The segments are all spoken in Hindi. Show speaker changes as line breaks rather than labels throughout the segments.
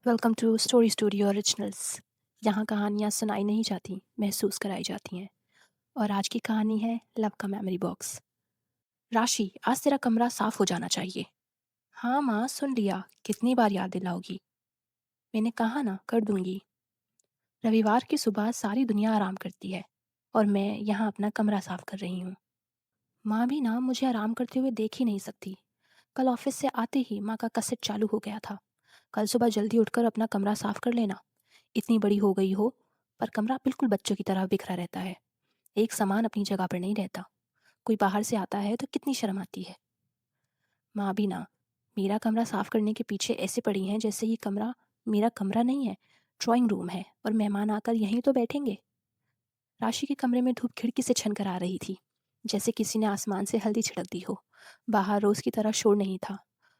Welcome to story studio originals. यहाँ कहानियाँ सुनाई नहीं जाती, महसूस कराई जाती हैं। और आज की कहानी है लव का मेमोरी बॉक्स। राशि, आज तेरा कमरा साफ हो जाना चाहिए। हाँ माँ, सुन लिया। कितनी बार याद दिलाओगी? मैंने कहा ना, कर दूंगी। रविवार की सुबह सारी दुनिया आराम करती है और मैं यहाँ अपना कमरा साफ कर रही हूँ। माँ भी ना मुझे आराम करते हुए देख ही नहीं सकती। कल ऑफिस से आते ही माँ का कसरत चालू हो गया था। कल सुबह जल्दी उठकर अपना कमरा साफ कर लेना। इतनी बड़ी हो गई हो, पर कमरा बिल्कुल बच्चों की तरह बिखरा रहता है। एक सामान अपनी जगह पर नहीं रहता। कोई बाहर से आता है तो कितनी शर्म आती है। माँ भी ना मेरा कमरा साफ करने के पीछे ऐसे पड़ी हैं जैसे ये कमरा मेरा कमरा नहीं है, ड्राइंग रूम है और मेहमान आकर यहीं तो बैठेंगे। राशि के कमरे में धूप खिड़की से छन कर आ रही थी, जैसे किसी ने आसमान से हल्दी छिड़क दी हो। बाहर रोज की तरह शोर नहीं था।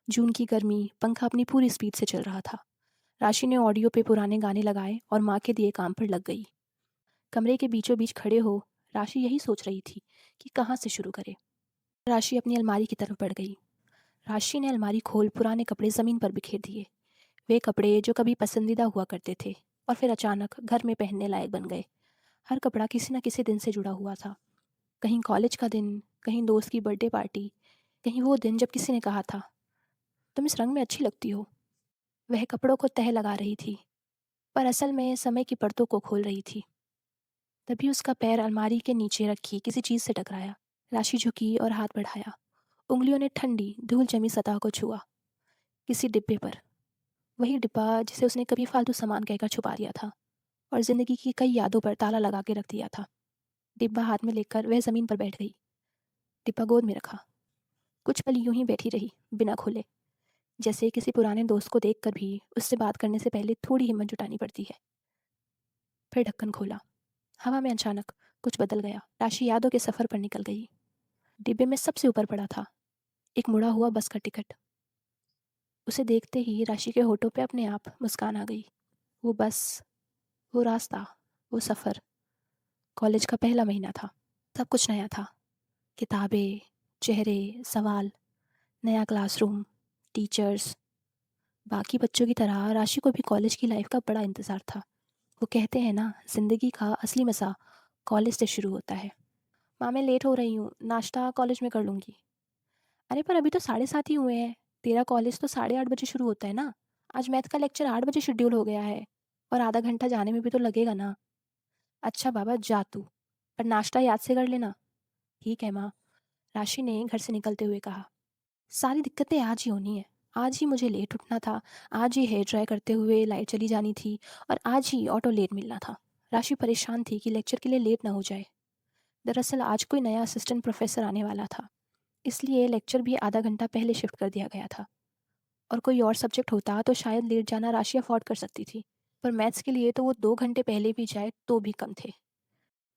जून की गर्मी, पंखा अपनी पूरी स्पीड से चल रहा था। राशि ने ऑडियो पे पुराने गाने लगाए और माँ के दिए काम पर लग गई। कमरे के बीचों बीच खड़े हो राशि यही सोच रही थी कि कहाँ से शुरू करे। राशि अपनी अलमारी की तरफ बढ़ गई। राशि ने अलमारी खोल पुराने कपड़े ज़मीन पर बिखेर दिए। वे कपड़े जो कभी पसंदीदा हुआ करते थे और फिर अचानक घर में पहनने लायक बन गए। हर कपड़ा किसी न किसी दिन से जुड़ा हुआ था। कहीं कॉलेज का दिन, कहीं दोस्त की बर्थडे पार्टी, कहीं वो दिन जब किसी ने कहा था, तुम इस रंग में अच्छी लगती हो। वह कपड़ों को तह लगा रही थी, पर असल में समय की परतों को खोल रही थी। तभी उसका पैर अलमारी के नीचे रखी किसी चीज़ से टकराया। राशि झुकी और हाथ बढ़ाया। उंगलियों ने ठंडी धूल जमी सतह को छुआ। किसी डिब्बे पर। वही डिब्बा जिसे उसने कभी फालतू सामान कहकर छुपा दिया था और जिंदगी की कई यादों पर ताला लगा के रख दिया था। डिब्बा हाथ में लेकर वह जमीन पर बैठ गई। डिब्बा गोद में रखा। कुछ पल यूं ही बैठी रही, बिना खोले, जैसे किसी पुराने दोस्त को देखकर भी उससे बात करने से पहले थोड़ी हिम्मत जुटानी पड़ती है। फिर ढक्कन खोला। हवा में अचानक कुछ बदल गया। राशि यादों के सफर पर निकल गई। डिब्बे में सबसे ऊपर पड़ा था एक मुड़ा हुआ बस का टिकट। उसे देखते ही राशि के होठों पे अपने आप मुस्कान आ गई। वो बस, वो रास्ता, वो सफ़र। कॉलेज का पहला महीना था। सब कुछ नया था। किताबें, चेहरे, सवाल, नया क्लासरूम, टीचर्स। बाकी बच्चों की तरह राशि को भी कॉलेज की लाइफ का बड़ा इंतज़ार था। वो कहते हैं ना, ज़िंदगी का असली मज़ा कॉलेज से शुरू होता है। माँ, मैं लेट हो रही हूँ, नाश्ता कॉलेज में कर लूँगी। अरे पर अभी तो 7:30 ही हुए हैं। तेरा कॉलेज तो 8:30 बजे शुरू होता है ना। आज मैथ का लेक्चर 8 बजे शेड्यूल हो गया है और आधा घंटा जाने में भी तो लगेगा ना। अच्छा बाबा, जा तू, पर नाश्ता याद से कर लेना। ठीक है माँ, राशि ने घर से निकलते हुए कहा। सारी दिक्कतें आज ही होनी है। आज ही मुझे लेट उठना था, आज ही हेयर ड्राई करते हुए लाइट चली जानी थी और आज ही ऑटो लेट मिलना था। राशि परेशान थी कि लेक्चर के लिए लेट ना हो जाए। दरअसल आज कोई नया असिस्टेंट प्रोफेसर आने वाला था, इसलिए लेक्चर भी आधा घंटा पहले शिफ्ट कर दिया गया था। और कोई और सब्जेक्ट होता तो शायद लेट जाना राशि अफोर्ड कर सकती थी, पर मैथ्स के लिए तो वो 2 घंटे पहले भी जाए तो भी कम थे।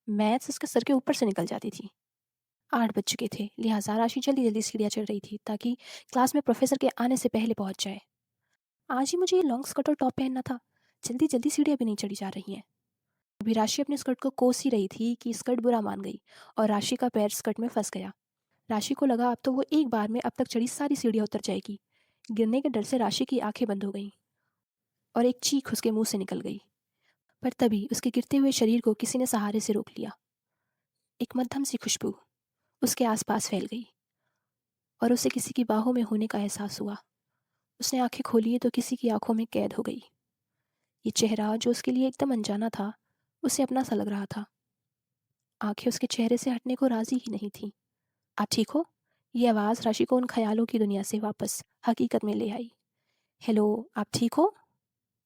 मैथ्स उसके सर के ऊपर से निकल जाती थी। 8 बज चुके थे, लिहाजा राशि जल्दी जल्दी सीढ़ियाँ चढ़ रही थी ताकि क्लास में प्रोफेसर के आने से पहले पहुंच जाए। आज ही मुझे ये लॉन्ग स्कर्ट और टॉप पहनना था। जल्दी जल्दी सीढ़ियाँ भी नहीं चढ़ी जा रही हैं। अभी राशि अपने स्कर्ट को कोस ही रही थी कि स्कर्ट बुरा मान गई और राशि का पैर स्कर्ट में फंस गया। राशि को लगा अब तो वो एक बार में अब तक चढ़ी सारी सीढ़ियाँ उतर जाएगी। गिरने के डर से राशि की आंखें बंद हो गईं और एक चीख उसके मुंह से निकल गई। पर तभी उसके गिरते हुए शरीर को किसी ने सहारे से रोक लिया। एक मध्यम सी खुशबू उसके आसपास फैल गई और उसे किसी की बाहों में होने का एहसास हुआ। उसने आंखें खोली तो किसी की आंखों में कैद हो गई। ये चेहरा जो उसके लिए एकदम अनजाना था, उसे अपना सा लग रहा था। आंखें उसके चेहरे से हटने को राजी ही नहीं थी। आप ठीक हो? ये आवाज़ राशि को उन ख्यालों की दुनिया से वापस हकीकत में ले आई। हेलो, आप ठीक हो?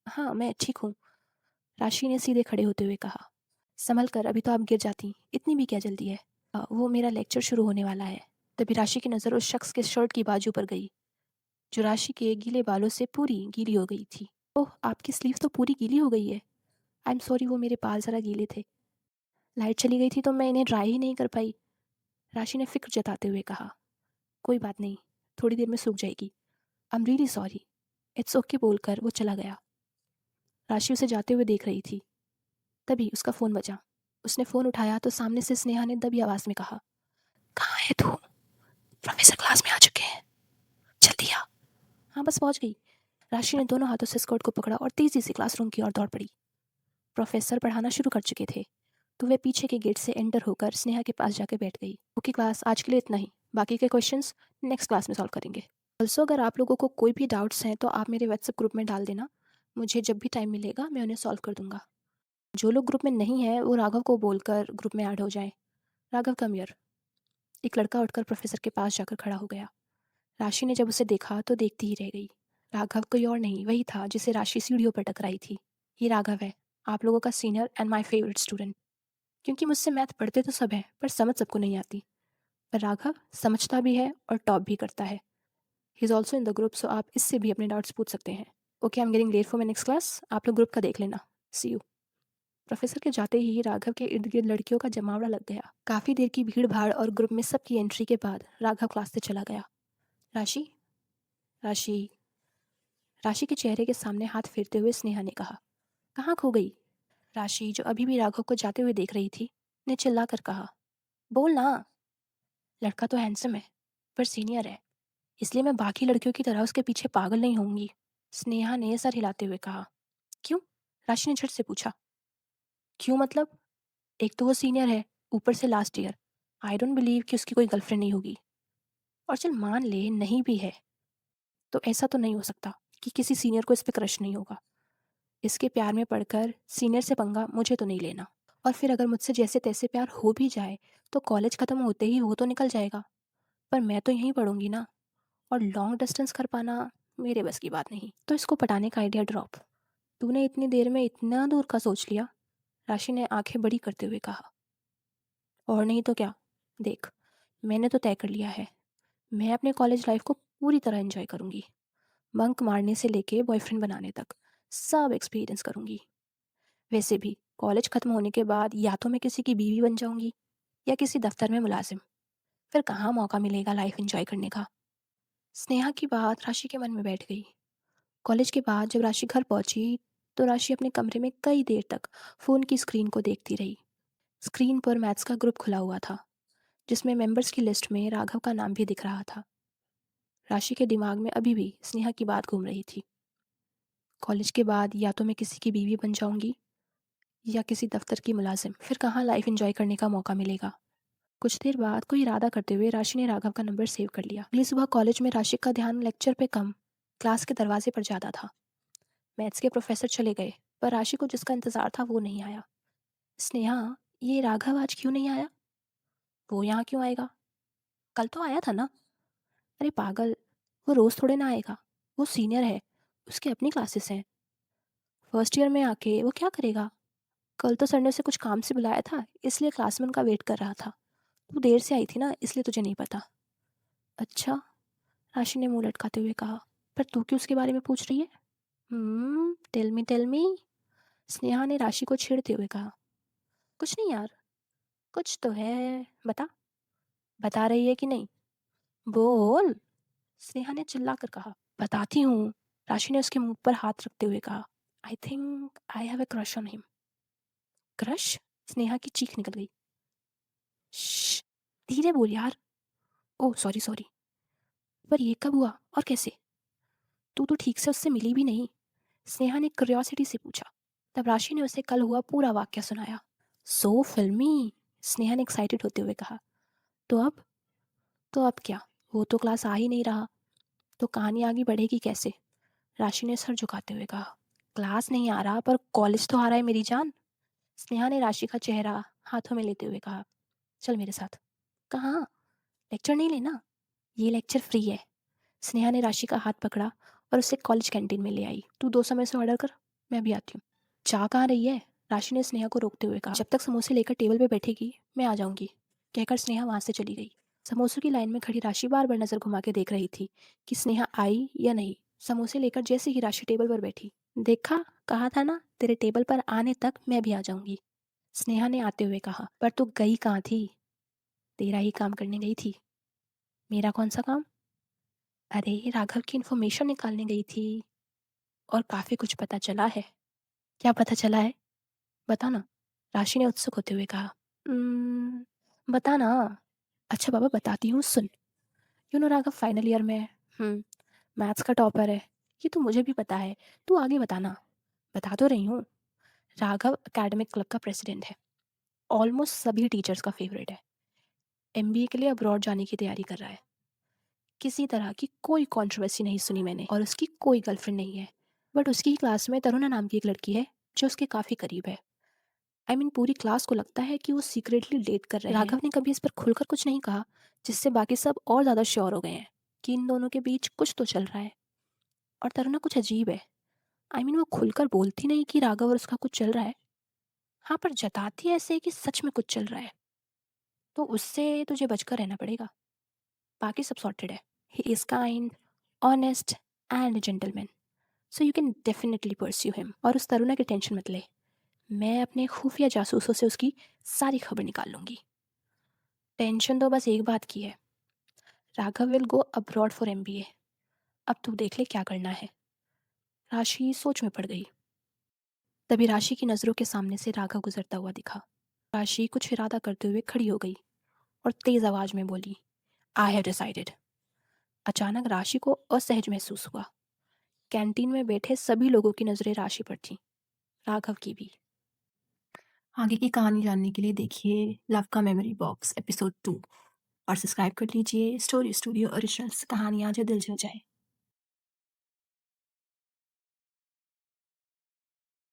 हाँ, मैं ठीक हूँ, राशि ने सीधे खड़े होते हुए कहा। संभल कर, अभी तो आप गिर जाती, इतनी भी क्या जल्दी है? वो मेरा लेक्चर शुरू होने वाला है। तभी राशि की नज़र उस शख्स के शर्ट की बाजू पर गई, जो राशि के गीले बालों से पूरी गीली हो गई थी। ओह, आपकी स्लीव तो पूरी गीली हो गई है। आई एम सॉरी, वो मेरे बाल ज़रा गीले थे। लाइट चली गई थी तो मैं इन्हें ड्राई ही नहीं कर पाई, राशि ने फिक्र जताते हुए कहा। कोई बात नहीं, थोड़ी देर में सूख जाएगी। I am really sorry. It's okay बोलकर वो चला गया। राशि उसे जाते हुए देख रही थी। तभी उसका फ़ोन बजा। उसने फ़ोन उठाया तो सामने से स्नेहा ने दबी आवाज़ में कहा, कहाँ है तू? प्रोफेसर क्लास में आ चुके हैं, जल्दी आ। हाँ, बस पहुँच गई। राशि ने दोनों हाथों से स्कर्ट को पकड़ा और तेजी से क्लासरूम की ओर दौड़ पड़ी। प्रोफेसर पढ़ाना शुरू कर चुके थे, तो वे पीछे के गेट से एंटर होकर स्नेहा के पास जाकर बैठ गई। ओके क्लास, आज के लिए इतना ही। बाकी के क्वेश्चंस नेक्स्ट क्लास में सॉल्व करेंगे। ऑल्सो अगर आप लोगों को कोई भी डाउट्स हैं तो आप मेरे व्हाट्सएप ग्रुप में डाल देना। मुझे जब भी टाइम मिलेगा मैं उन्हें सॉल्व कर दूंगा। जो लोग ग्रुप में नहीं है वो राघव को बोलकर ग्रुप में ऐड हो जाएं। Raghav come here. एक लड़का उठकर प्रोफेसर के पास जाकर खड़ा हो गया। राशि ने जब उसे देखा तो देखती ही रह गई। राघव कोई और नहीं, वही था जिसे राशि सीढ़ियों पर टकराई थी। ये राघव है, आप लोगों का senior and my favourite student. क्योंकि मुझसे मैथ पढ़ते तो सब है, पर समझ सबको नहीं आती। पर राघव समझता भी है और टॉप भी करता है। He is also in the group, so आप इससे भी अपने डाउट्स पूछ सकते हैं। Okay, I am getting late for my next class. आप लोग ग्रुप का देख लेना। सी यू। प्रोफेसर के जाते ही राघव के इर्द गिर्द लड़कियों का जमावड़ा लग गया। काफी देर की भीड़ भाड़ और ग्रुप में सबकी एंट्री के बाद राघव क्लास से चला गया। राशि, राशि, राशि के चेहरे के सामने हाथ फेरते हुए स्नेहा ने कहा, कहाँ खो गई? राशि, जो अभी भी राघव को जाते हुए देख रही थी, ने चिल्लाकर कहा, बोल ना। लड़का तो हैंडसम है, पर सीनियर है, इसलिए मैं बाकी लड़कियों की तरह उसके पीछे पागल नहीं होंगी। स्नेहा ने सर हिलाते हुए कहा। क्यों? राशि ने झट से पूछा। क्यों मतलब? एक तो वो सीनियर है, ऊपर से last year. I don't believe कि उसकी कोई गर्लफ्रेंड नहीं होगी। और चल मान ले नहीं भी है, तो ऐसा तो नहीं हो सकता कि किसी सीनियर को इस पे क्रश नहीं होगा। इसके प्यार में पड़कर सीनियर से पंगा मुझे तो नहीं लेना। और फिर अगर मुझसे जैसे तैसे प्यार हो भी जाए तो कॉलेज खत्म होते ही वो तो निकल जाएगा, पर मैं तो यहीं पढ़ूंगी ना। और लॉन्ग डिस्टेंस कर पाना मेरे बस की बात नहीं। तो इसको पटाने का आइडिया ड्रॉप। तूने इतनी देर में इतना दूर का सोच लिया? राशि ने आंखें बड़ी करते हुए कहा। और नहीं तो क्या। देख, मैंने तो तय कर लिया है, मैं अपने कॉलेज लाइफ को पूरी तरह एंजॉय करूंगी। बंक मारने से लेके बॉयफ्रेंड बनाने तक सब एक्सपीरियंस करूंगी। वैसे भी कॉलेज खत्म होने के बाद या तो मैं किसी की बीवी बन जाऊंगी या किसी दफ्तर में मुलाजिम। फिर कहाँ मौका मिलेगा लाइफ एंजॉय करने का। स्नेहा की बात राशि के मन में बैठ गई। कॉलेज के बाद जब राशि घर पहुंची तो राशि अपने कमरे में कई देर तक फ़ोन की स्क्रीन को देखती रही। स्क्रीन पर मैथ्स का ग्रुप खुला हुआ था, जिसमें मेंबर्स की लिस्ट में राघव का नाम भी दिख रहा था। राशि के दिमाग में अभी भी स्नेहा की बात घूम रही थी। कॉलेज के बाद या तो मैं किसी की बीवी बन जाऊंगी या किसी दफ्तर की मुलाजिम। फिर कहाँ लाइफ एंजॉय करने का मौका मिलेगा। कुछ देर बाद कोई इरादा करते हुए राशि ने राघव का नंबर सेव कर लिया। अगली सुबह कॉलेज में राशि का ध्यान लेक्चर पे कम, क्लास के दरवाजे पर ज़्यादा था। मैथ्स के प्रोफेसर चले गए, पर राशि को जिसका इंतजार था वो नहीं आया। स्नेहा, ये राघव आज क्यों नहीं आया? वो यहाँ क्यों आएगा? कल तो आया था ना। अरे पागल, वो रोज थोड़े ना आएगा। वो सीनियर है, उसके अपनी क्लासेस हैं। फर्स्ट ईयर में आके वो क्या करेगा? कल तो सर ने उसे कुछ काम से बुलाया था, इसलिए क्लास में उनका वेट कर रहा था। तू देर से आई थी ना, इसलिए तुझे नहीं पता। अच्छा, राशि ने मुंह लटकाते हुए कहा। पर तू क्यों उसके बारे में पूछ रही है? Tell me tell me. Sneha ने राशि को छेड़ते हुए कहा। कुछ नहीं यार, कुछ तो है, बता। बता रही है कि नहीं? बोल। स्नेहा ने चिल्लाकर कहा। बताती हूँ, राशि ने उसके मुंह पर हाथ रखते हुए कहा। I think I have a crush on him. Crush? Sneha की चीख निकल गई। श्श, धीरे बोल यार। Oh sorry sorry. पर ये कब हुआ और कैसे? तू तो ठीक से उससे मिली भी नहीं। स्नेहा ने क्यूरियोसिटी से पूछा। तब राशि ने उसे कल हुआ पूरा वाक्य सुनाया। सो फिल्मी, स्नेहा ने एक्साइटेड होते हुए कहा। तो अब? तो अब क्या? वो तो क्लास आ ही नहीं रहा, तो कहानी आगे बढ़ेगी कैसे? राशि ने सर झुकाते हुए कहा। क्लास नहीं आ रहा, पर कॉलेज तो आ रहा है मेरी जान। स्नेहा ने राशि का चेहरा हाथों में लेते हुए कहा। चल मेरे साथ। कहाँ? लेक्चर नहीं लेना, ये लेक्चर फ्री है। स्नेहा ने राशि का हाथ पकड़ा और उसे कॉलेज कैंटीन में ले आई। तू 2 समय से ऑर्डर कर, मैं भी आती हूँ। चाह कहाँ रही है? राशि ने स्नेहा को रोकते हुए कहा। जब तक समोसे लेकर टेबल पे बैठेगी मैं आ जाऊंगी, कहकर स्नेहा वहां से चली गई। समोसों की लाइन में खड़ी राशि बार बार नजर घुमा के देख रही थी कि स्नेहा आई या नहीं। समोसे लेकर जैसे ही राशि टेबल पर बैठी, देखा, कहा था ना तेरे टेबल पर आने तक मैं भी आ जाऊंगी। स्नेहा ने आते हुए कहा। पर तू गई कहाँ थी? तेरा ही काम करने गई थी। मेरा कौन सा काम? अरे राघव की इन्फॉर्मेशन निकालने गई थी, और काफी कुछ पता चला है। क्या पता चला है? बता ना, राशि ने उत्सुक होते हुए कहा। "उम्म, बता ना।" अच्छा बाबा बताती हूँ, सुन। राघव फाइनल ईयर में है। मैथ्स का टॉपर है। ये तो मुझे भी पता है, तू आगे बताना। बता तो रही हूँ। राघव एकेडमिक क्लब का प्रेसिडेंट है, ऑलमोस्ट सभी टीचर्स का फेवरेट है, एमबीए के लिए अब्रॉड जाने की तैयारी कर रहा है। किसी तरह की कोई कंट्रोवर्सी नहीं सुनी मैंने, और उसकी कोई गर्लफ्रेंड नहीं है। बट उसकी ही क्लास में तरुणा नाम की एक लड़की है जो उसके काफ़ी करीब है। पूरी क्लास को लगता है कि वो सीक्रेटली डेट कर रहे हैं। राघव ने कभी इस पर खुलकर कुछ नहीं कहा, जिससे बाकी सब और ज़्यादा श्योर हो गए हैं कि इन दोनों के बीच कुछ तो चल रहा है। और तरुणा कुछ अजीब है। वो खुलकर बोलती नहीं कि राघव और उसका कुछ चल रहा है। हाँ, पर जताती है ऐसे कि सच में कुछ चल रहा है। तो उससे तुझे बचकर रहना पड़ेगा। बाकी सब सॉर्टेड है। He is kind, honest and gentleman, so you can definitely pursue him. और उस तरुणा की टेंशन मत ले, मैं अपने खुफिया जासूसों से उसकी सारी खबर निकाल लूंगी। टेंशन तो बस एक बात की है, Raghav will go abroad for MBA. अब तू देख ले क्या करना है। राशि सोच में पड़ गई। तभी राशि की नज़रों के सामने से राघव गुजरता हुआ दिखा। राशि कुछ इरादा करते हुए खड़ी हो गई और तेज आवाज में बोली, आई हैव डिसाइडेड। अचानक राशि को असहज महसूस हुआ। कैंटीन में बैठे सभी लोगों की नज़रें राशि पर थीं, राघव की भी। आगे की कहानी जानने के लिए देखिए लव का मेमोरी बॉक्स एपिसोड 2 और सब्सक्राइब कर लीजिए स्टोरी स्टूडियो ओरिजिनल्स, कहानियाँ जो दिल छू जाए।